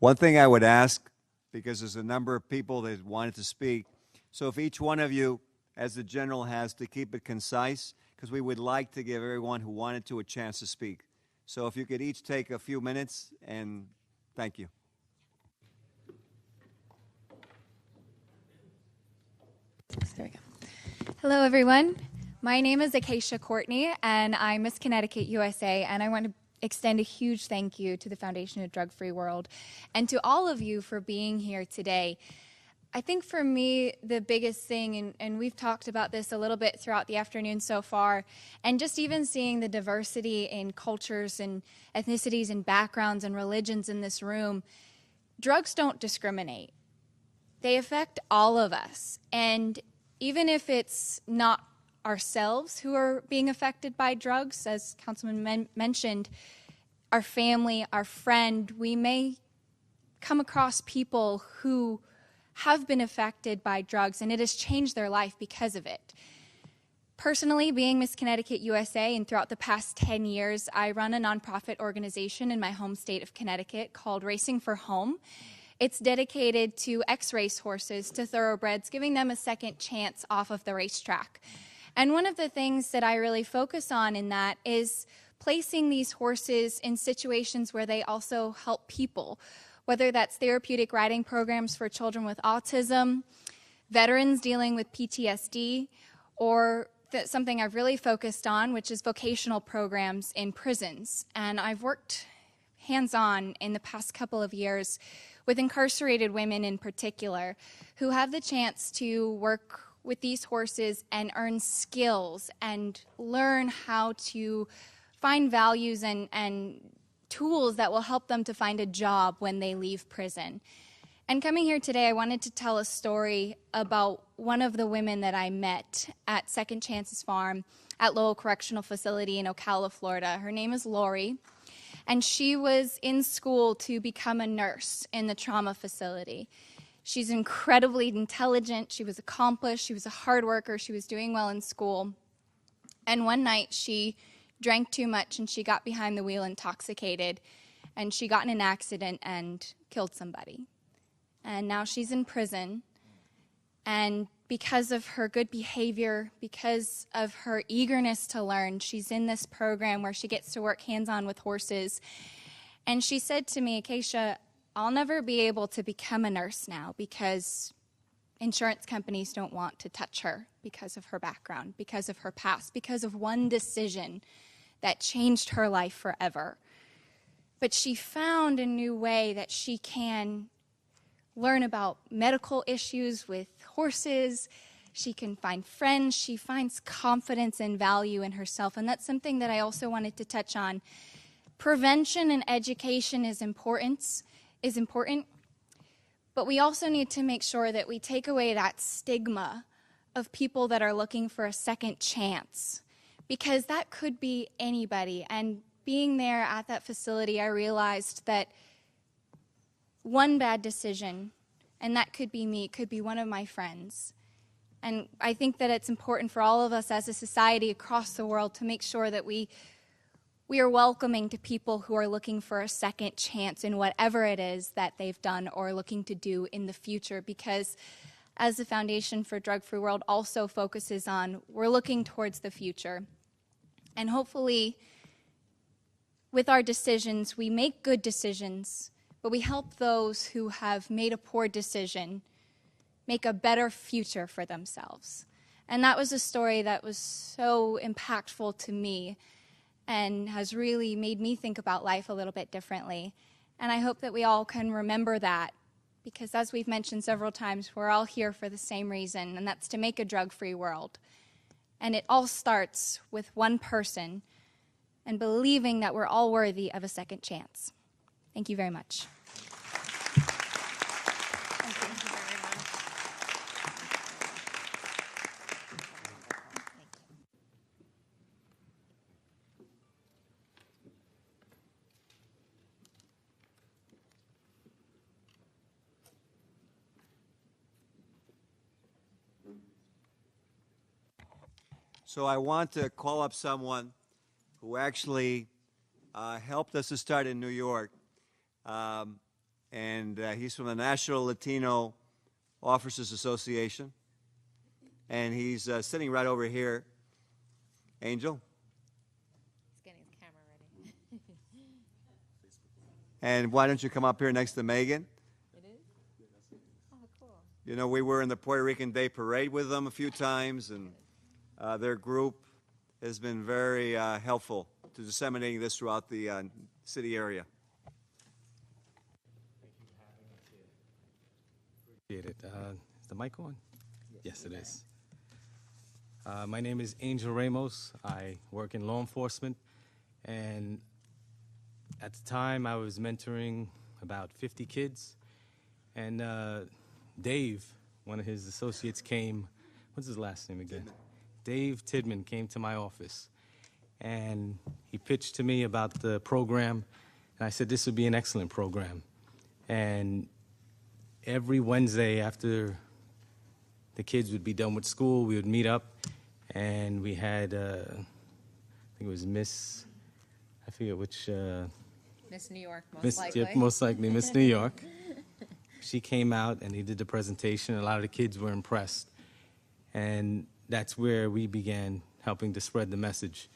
One thing I would ask, because there's a number of people that wanted to speak, so if each one of you, as the general has, to keep it concise, because we would like to give everyone who wanted to a chance to speak. So if you could each take a few minutes, and thank you. There we go. Hello, everyone. My name is Acacia Courtney, and I'm Miss Connecticut USA, and I want to extend a huge thank you to the Foundation of Drug-Free World and to all of you for being here today. I think for me, the biggest thing, and we've talked about this a little bit throughout the afternoon so far, and just even seeing the diversity in cultures and ethnicities and backgrounds and religions in this room, drugs don't discriminate. They affect all of us. And even if it's not ourselves who are being affected by drugs, as Councilman mentioned, our family, our friend, we may come across people who have been affected by drugs and it has changed their life because of it. Personally, being Miss Connecticut USA, and throughout the past 10 years, I run a nonprofit organization in my home state of Connecticut called Racing for Home. It's dedicated to ex-race horses, to thoroughbreds, giving them a second chance off of the racetrack. And one of the things that I really focus on in that is placing these horses in situations where they also help people, whether that's therapeutic riding programs for children with autism, veterans dealing with PTSD, or something I've really focused on, which is vocational programs in prisons. And I've worked hands-on in the past couple of years with incarcerated women in particular, who have the chance to work with these horses and earn skills and learn how to find values and tools that will help them to find a job when they leave prison. And coming here today, I wanted to tell a story about one of the women that I met at Second Chances Farm at Lowell Correctional Facility in Ocala, Florida. Her name is Lori, and she was in school to become a nurse in the trauma facility. She's incredibly intelligent, she was accomplished, she was a hard worker, she was doing well in school. And one night she drank too much and she got behind the wheel intoxicated, and she got in an accident and killed somebody. And now she's in prison, and because of her good behavior, because of her eagerness to learn, she's in this program where she gets to work hands-on with horses. And she said to me, Acacia, I'll never be able to become a nurse now because insurance companies don't want to touch her because of her background, because of her past, because of one decision that changed her life forever. But she found a new way that she can learn about medical issues with horses. She can find friends. She finds confidence and value in herself. And that's something that I also wanted to touch on. Prevention and education is important, but we also need to make sure that we take away that stigma of people that are looking for a second chance, because that could be anybody. And being there at that facility, I realized that one bad decision, and that could be me, could be one of my friends. And I think that it's important for all of us as a society across the world to make sure that we are welcoming to people who are looking for a second chance in whatever it is that they've done or looking to do in the future, because as the Foundation for Drug-Free World also focuses on, we're looking towards the future. And hopefully, with our decisions, we make good decisions, but we help those who have made a poor decision make a better future for themselves. And that was a story that was so impactful to me and has really made me think about life a little bit differently. And I hope that we all can remember that, because as we've mentioned several times, we're all here for the same reason, and that's to make a drug-free world. And it all starts with one person and believing that we're all worthy of a second chance. Thank you very much. So I want to call up someone who actually helped us to start in New York. and he's from the National Latino Officers Association, and he's sitting right over here. Angel. He's getting his camera ready. And why don't you come up here next to Meghan? It is? Oh, cool. You know, we were in the Puerto Rican Day Parade with them a few times, and their group has been very helpful to disseminating this throughout the city area. Appreciate it. Is the mic on? Yes, it is. My name is Angel Ramos. I work in law enforcement, and at the time I was mentoring about 50 kids, and Dave, one of his associates, came. What's his last name again? Dave Tidman came to my office, and he pitched to me about the program, and I said this would be an excellent program. And every Wednesday after the kids would be done with school, we would meet up, and we had, I think it was Miss, I forget which. Miss New York, most likely. Yep, most likely, Miss New York. She came out and he did the presentation. A lot of the kids were impressed. And that's where we began helping to spread the message.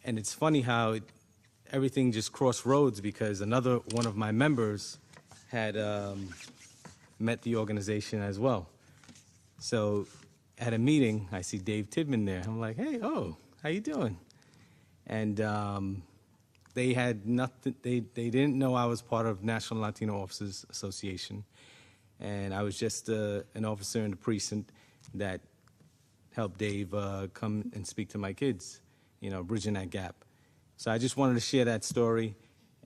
And it's funny how everything just crossed roads, because another one of my members had met the organization as well. So at a meeting, I see Dave Tidman there. I'm like, hey, oh, how you doing? And they had nothing, they didn't know I was part of National Latino Officers Association. And I was just an officer in the precinct that helped Dave come and speak to my kids, you know, bridging that gap. So I just wanted to share that story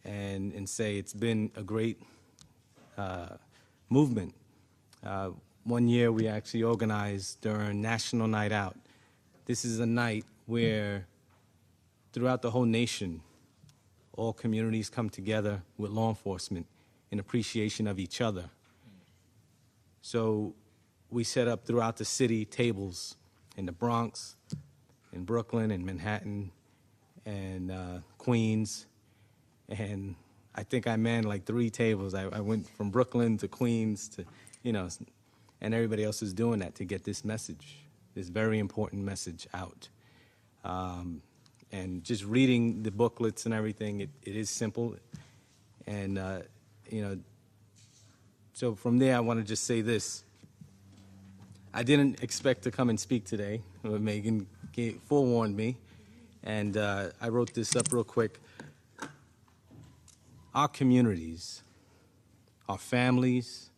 and say it's been a great movement. One year we actually organized during National Night Out. This is a night where throughout the whole nation, all communities come together with law enforcement in appreciation of each other. So we set up throughout the city tables in the Bronx, in Brooklyn, in Manhattan, and Queens. And I think I manned like 3 tables. I went from Brooklyn to Queens to, you know, and everybody else is doing that to get this message, this very important message out. And just reading the booklets and everything, it is simple. And, you know, so from there, I want to just say this. I didn't expect to come and speak today. Meghan forewarned me, and I wrote this up real quick. Our communities, our families,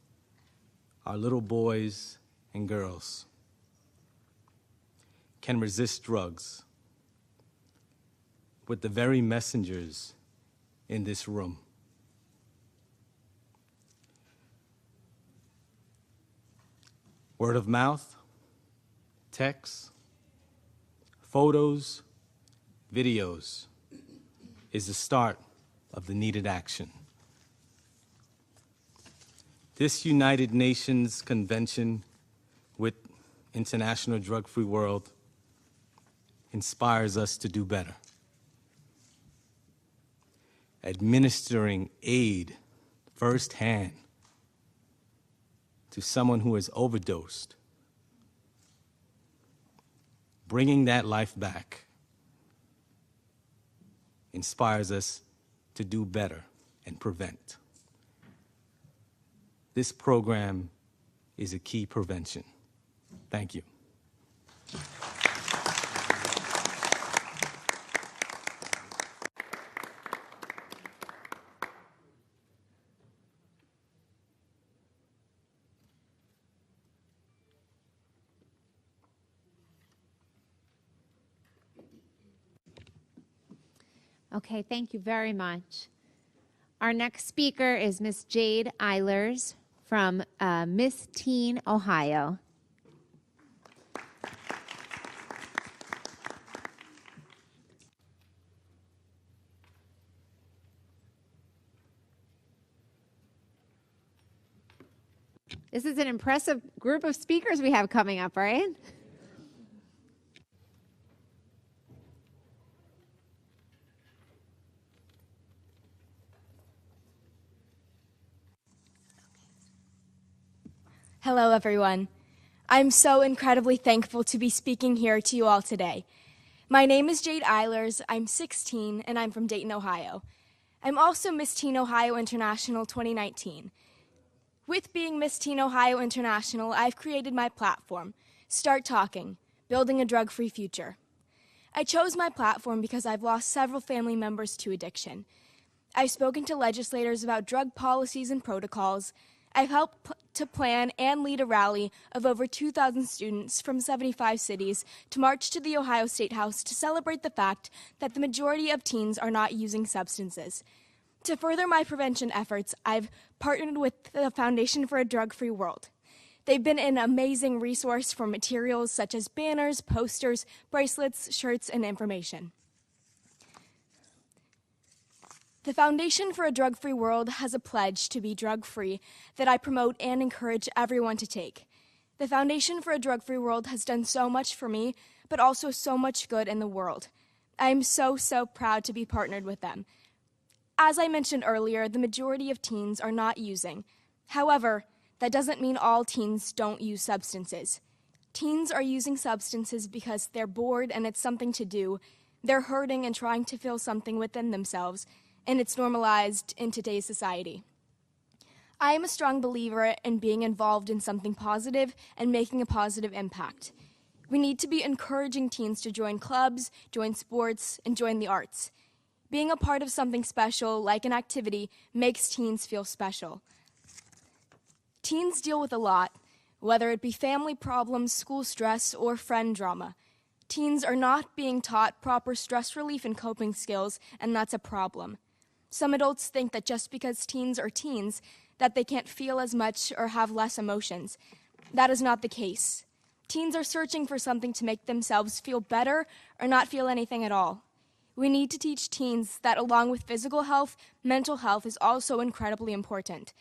our little boys and girls can resist drugs with the very messengers in this room. Word of mouth, texts, photos, videos is the start of the needed action. This United Nations Convention with International Drug-Free World inspires us to do better. Administering aid firsthand to someone who has overdosed, bringing that life back, inspires us to do better and prevent. This program is a key prevention. Thank you. Okay, thank you very much. Our next speaker is Miss Jade Eilers from Miss Teen, Ohio. This is an impressive group of speakers we have coming up, right? Hello, everyone. I'm so incredibly thankful to be speaking here to you all today. My name is Jade Eilers. I'm 16, and I'm from Dayton, Ohio. I'm also Miss Teen Ohio International 2019. With being Miss Teen Ohio International, I've created my platform, Start Talking, Building a Drug-Free Future. I chose my platform because I've lost several family members to addiction. I've spoken to legislators about drug policies and protocols. I've helped to plan and lead a rally of over 2,000 students from 75 cities to march to the Ohio State House to celebrate the fact that the majority of teens are not using substances. To further my prevention efforts, I've partnered with the Foundation for a Drug-Free World. They've been an amazing resource for materials such as banners, posters, bracelets, shirts, and information. The Foundation for a Drug-Free World has a pledge to be drug-free that I promote and encourage everyone to take. The Foundation for a Drug-Free World has done so much for me, but also so much good in the world. I am so proud to be partnered with them. As I mentioned earlier, the majority of teens are not using. However, that doesn't mean all teens don't use substances. Teens are using substances because they're bored and it's something to do. They're hurting and trying to feel something within themselves, and it's normalized in today's society. I am a strong believer in being involved in something positive and making a positive impact. We need to be encouraging teens to join clubs, join sports, and join the arts. Being a part of something special, like an activity, makes teens feel special. Teens deal with a lot, whether it be family problems, school stress, or friend drama. Teens are not being taught proper stress relief and coping skills, and that's a problem. Some adults think that just because teens are teens, that they can't feel as much or have less emotions. That is not the case. Teens are searching for something to make themselves feel better or not feel anything at all. We need to teach teens that along with physical health, mental health is also incredibly important.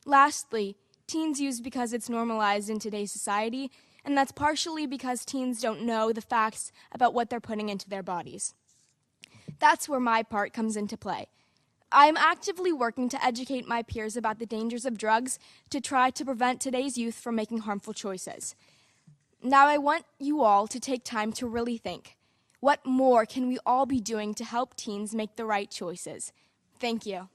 Lastly, teens use because it's normalized in today's society, and that's partially because teens don't know the facts about what they're putting into their bodies. That's where my part comes into play. I am actively working to educate my peers about the dangers of drugs to try to prevent today's youth from making harmful choices. Now I want you all to take time to really think. What more can we all be doing to help teens make the right choices? Thank you.